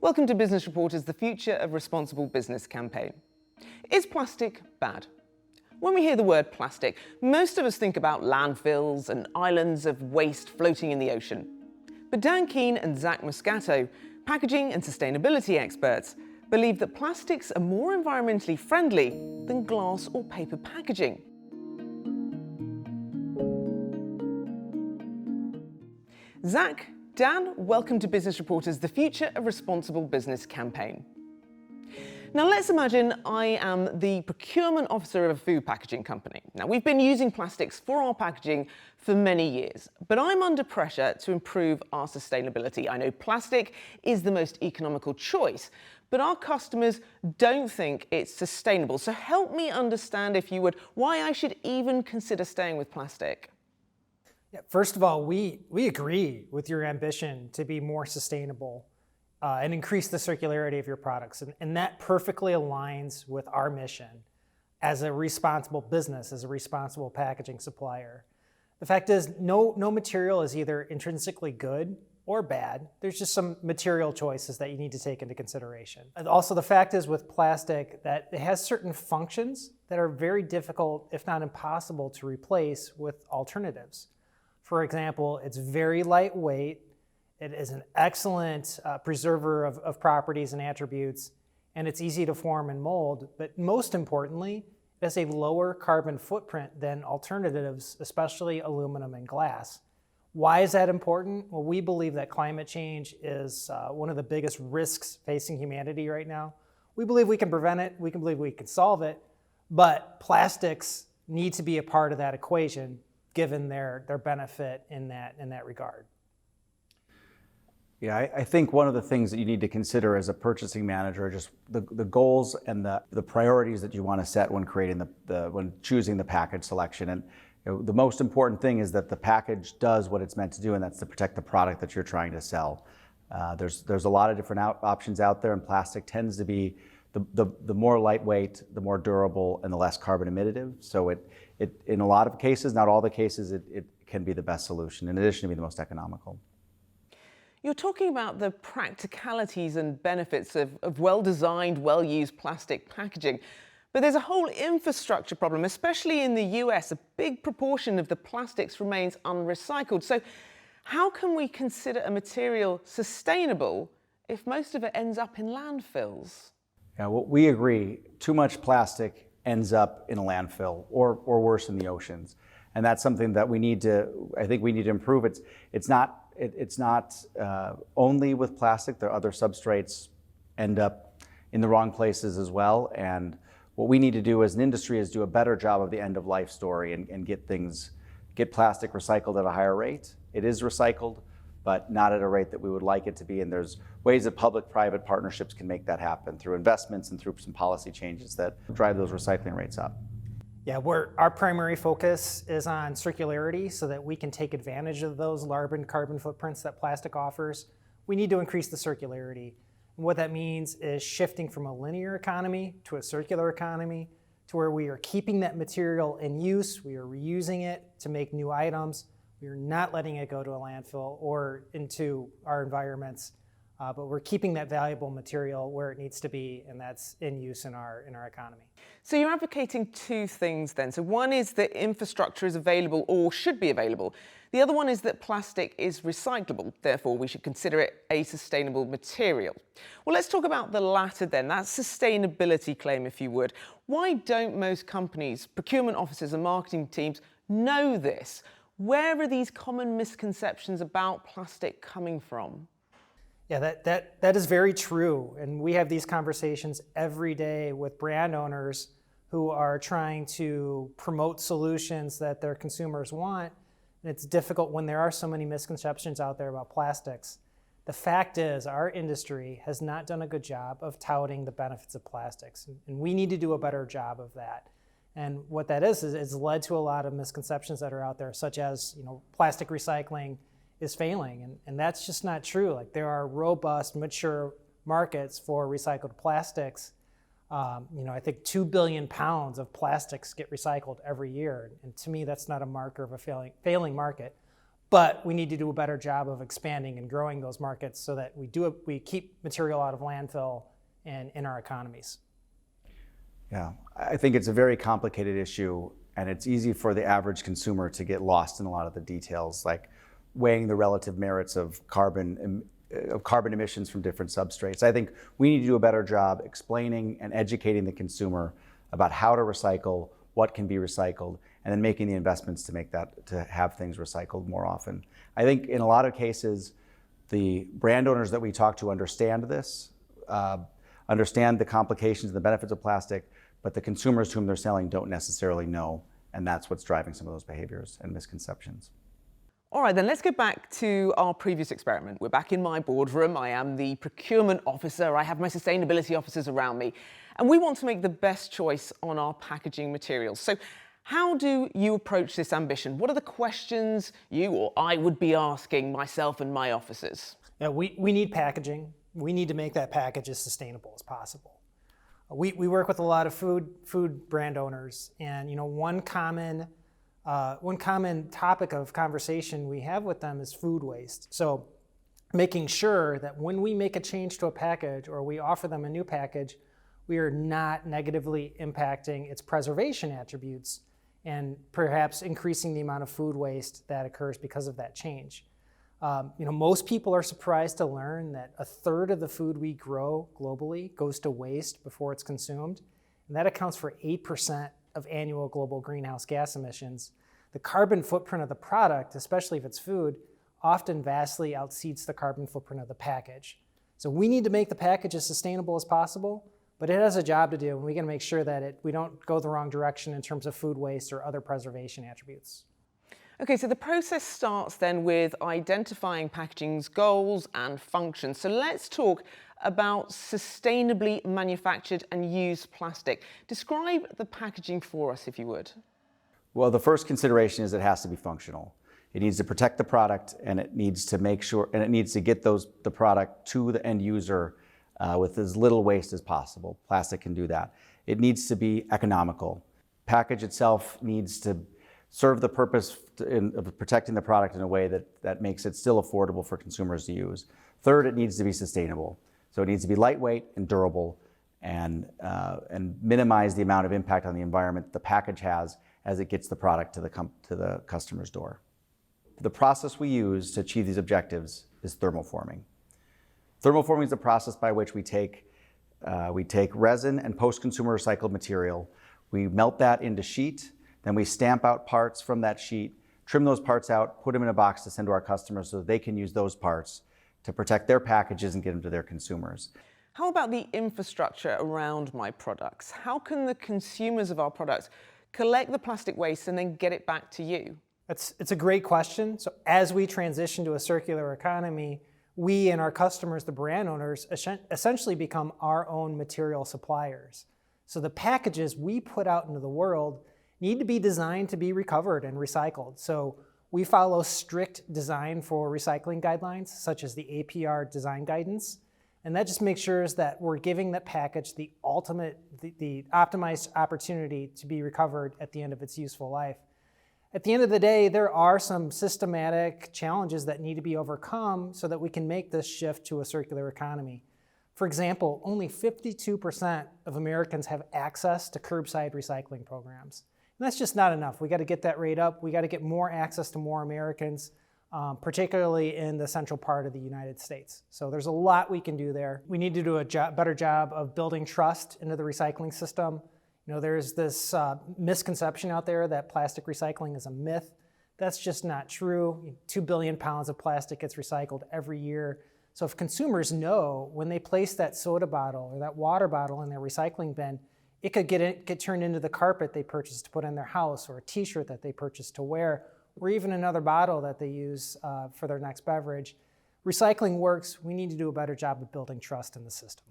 Welcome to Business Reporter's The Future of Responsible Business campaign. Is plastic bad? When we hear the word plastic, most of us think about landfills and islands of waste floating in the ocean. But Dan Keene and Zach Moscato, packaging and sustainability experts, believe that plastics are more environmentally friendly than glass or paper packaging. Zach, Dan, welcome to Business Reporter's The Future of Responsible Business campaign. Now let's imagine I am the procurement officer of a food packaging company. Now we've been using plastics for our packaging for many years, but I'm under pressure to improve our sustainability. I know plastic is the most economical choice, but our customers don't think it's sustainable. So help me understand, if you would, why I should even consider staying with plastic. Yeah, first of all, we agree with your ambition to be more sustainable and increase the circularity of your products. And that perfectly aligns with our mission as a responsible business, as a responsible packaging supplier. The fact is, no material is either intrinsically good or bad. There's just some material choices that you need to take into consideration. And also, the fact is with plastic that it has certain functions that are very difficult, if not impossible, to replace with alternatives. For example, it's very lightweight. It is an excellent preserver of properties and attributes, and it's easy to form and mold. But most importantly, it has a lower carbon footprint than alternatives, especially aluminum and glass. Why is that important? Well, we believe that climate change is one of the biggest risks facing humanity right now. We believe we can prevent it. We believe we can solve it. But plastics need to be a part of that equation, given their benefit in that regard. Yeah, I think one of the things that you need to consider as a purchasing manager are just the goals and the priorities that you want to set when creating when choosing the package selection. And the most important thing is that the package does what it's meant to do, and that's to protect the product that you're trying to sell. There's a lot of different options out there, and plastic tends to be the more lightweight, the more durable, and the less carbon emittive. So it in a lot of cases, not all the cases, it can be the best solution, in addition to being the most economical. You're talking about the practicalities and benefits of well-designed, well-used plastic packaging, but there's a whole infrastructure problem, especially in the US. A big proportion of the plastics remains unrecycled. So how can we consider a material sustainable if most of it ends up in landfills? Yeah, well, we agree. Too much plastic ends up in a landfill or worse, in the oceans. And that's something that I think we need to improve. It's not only with plastic. There are other substrates end up in the wrong places as well. And what we need to do as an industry is do a better job of the end of life story and get plastic recycled at a higher rate. It is recycled, but not at a rate that we would like it to be. And there's ways that public-private partnerships can make that happen through investments and through some policy changes that drive those recycling rates up. Yeah, our primary focus is on circularity so that we can take advantage of those large carbon footprints that plastic offers. We need to increase the circularity. And what that means is shifting from a linear economy to a circular economy, to where we are keeping that material in use, we are reusing it to make new items. We are not letting it go to a landfill or into our environments, but we're keeping that valuable material where it needs to be, and that's in use in our economy. So you're advocating two things then. So one is that infrastructure is available or should be available. The other one is that plastic is recyclable. Therefore, we should consider it a sustainable material. Well, let's talk about the latter then, that sustainability claim, if you would. Why don't most companies, procurement officers and marketing teams know this? Where are these common misconceptions about plastic coming from? Yeah, that is very true. And we have these conversations every day with brand owners who are trying to promote solutions that their consumers want. And it's difficult when there are so many misconceptions out there about plastics. The fact is, our industry has not done a good job of touting the benefits of plastics. And we need to do a better job of that. And what that is it's led to a lot of misconceptions that are out there, such as, plastic recycling is failing, and that's just not true. Like, there are robust, mature markets for recycled plastics. I think 2 billion pounds of plastics get recycled every year, and to me, that's not a marker of a failing market. But we need to do a better job of expanding and growing those markets so that we keep material out of landfill and in our economies. Yeah, I think it's a very complicated issue, and it's easy for the average consumer to get lost in a lot of the details, like weighing the relative merits of carbon emissions from different substrates. I think we need to do a better job explaining and educating the consumer about how to recycle, what can be recycled, and then making the investments to have things recycled more often. I think in a lot of cases, the brand owners that we talk to understand this, understand the complications and the benefits of plastic, but the consumers to whom they're selling don't necessarily know, and that's what's driving some of those behaviors and misconceptions. All right, then let's go back to our previous experiment. We're back in my boardroom. I am the procurement officer. I have my sustainability officers around me, and we want to make the best choice on our packaging materials. So how do you approach this ambition? What are the questions you or I would be asking myself and my officers? Yeah, we need packaging. We need to make that package as sustainable as possible. We work with a lot of food brand owners, and one common topic of conversation we have with them is food waste. So making sure that when we make a change to a package or we offer them a new package, we are not negatively impacting its preservation attributes and perhaps increasing the amount of food waste that occurs because of that change. Most people are surprised to learn that a third of the food we grow globally goes to waste before it's consumed, and that accounts for 8% of annual global greenhouse gas emissions. The carbon footprint of the product, especially if it's food, often vastly outseeds the carbon footprint of the package. So we need to make the package as sustainable as possible, but it has a job to do, and we got to make sure that we don't go the wrong direction in terms of food waste or other preservation attributes. Okay, so the process starts then with identifying packaging's goals and functions. So let's talk about sustainably manufactured and used plastic. Describe the packaging for us, if you would. Well, the first consideration is it has to be functional. It needs to protect the product, and it needs to make sure, and it needs to get the product to the end user with as little waste as possible. Plastic can do that. It needs to be economical. Package itself needs to serve the purpose of protecting the product in a way that makes it still affordable for consumers to use. Third, it needs to be sustainable. So it needs to be lightweight and durable and minimize the amount of impact on the environment the package has as it gets the product to the customer's door. The process we use to achieve these objectives is thermoforming. Thermoforming is a process by which we take resin and post-consumer recycled material, we melt that into sheet, then we stamp out parts from that sheet, trim those parts out, put them in a box to send to our customers so that they can use those parts to protect their packages and get them to their consumers. How about the infrastructure around my products? How can the consumers of our products collect the plastic waste and then get it back to you? It's a great question. So as we transition to a circular economy, we and our customers, the brand owners, essentially become our own material suppliers. So the packages we put out into the world need to be designed to be recovered and recycled. So we follow strict design for recycling guidelines, such as the APR design guidance. And that just makes sure that we're giving that package the optimized opportunity to be recovered at the end of its useful life. At the end of the day, there are some systematic challenges that need to be overcome so that we can make this shift to a circular economy. For example, only 52% of Americans have access to curbside recycling programs. And that's just not enough. We got to get that rate up. We got to get more access to more Americans, particularly in the central part of the United States. So there's a lot we can do there. We need to do a better job of building trust into the recycling system. There's this misconception out there that plastic recycling is a myth. That's just not true. 2 billion pounds of plastic gets recycled every year. So if consumers know when they place that soda bottle or that water bottle in their recycling bin, it could get turned into the carpet they purchased to put in their house, or a t-shirt that they purchased to wear, or even another bottle that they use for their next beverage. Recycling works. We need to do a better job of building trust in the system.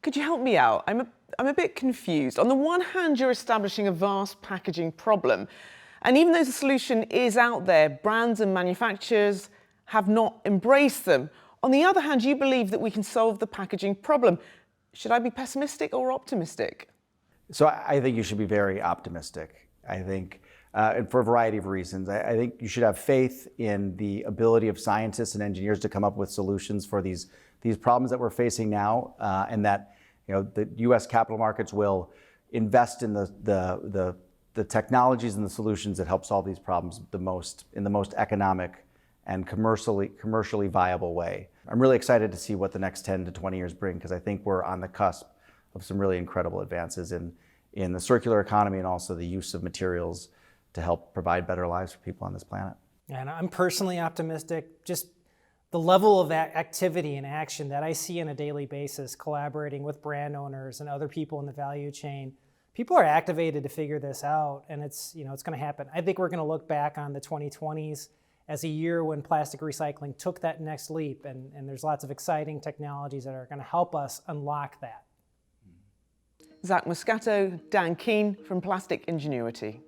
Could you help me out? I'm a bit confused. On the one hand, you're establishing a vast packaging problem. And even though the solution is out there, brands and manufacturers have not embraced them. On the other hand, you believe that we can solve the packaging problem. Should I be pessimistic or optimistic? So I think you should be very optimistic. I think and for a variety of reasons. I think you should have faith in the ability of scientists and engineers to come up with solutions for these problems that we're facing now, and that the U.S. capital markets will invest in the technologies and the solutions that help solve these problems in the most economic and commercially viable way. I'm really excited to see what the next 10 to 20 years bring, because I think we're on the cusp of some really incredible advances in the circular economy and also the use of materials to help provide better lives for people on this planet. And I'm personally optimistic. Just the level of that activity and action that I see on a daily basis, collaborating with brand owners and other people in the value chain, people are activated to figure this out, and it's going to happen. I think we're going to look back on the 2020s as a year when plastic recycling took that next leap, and there's lots of exciting technologies that are going to help us unlock that. Zach Moscato, Dan Keane from Plastic Ingenuity.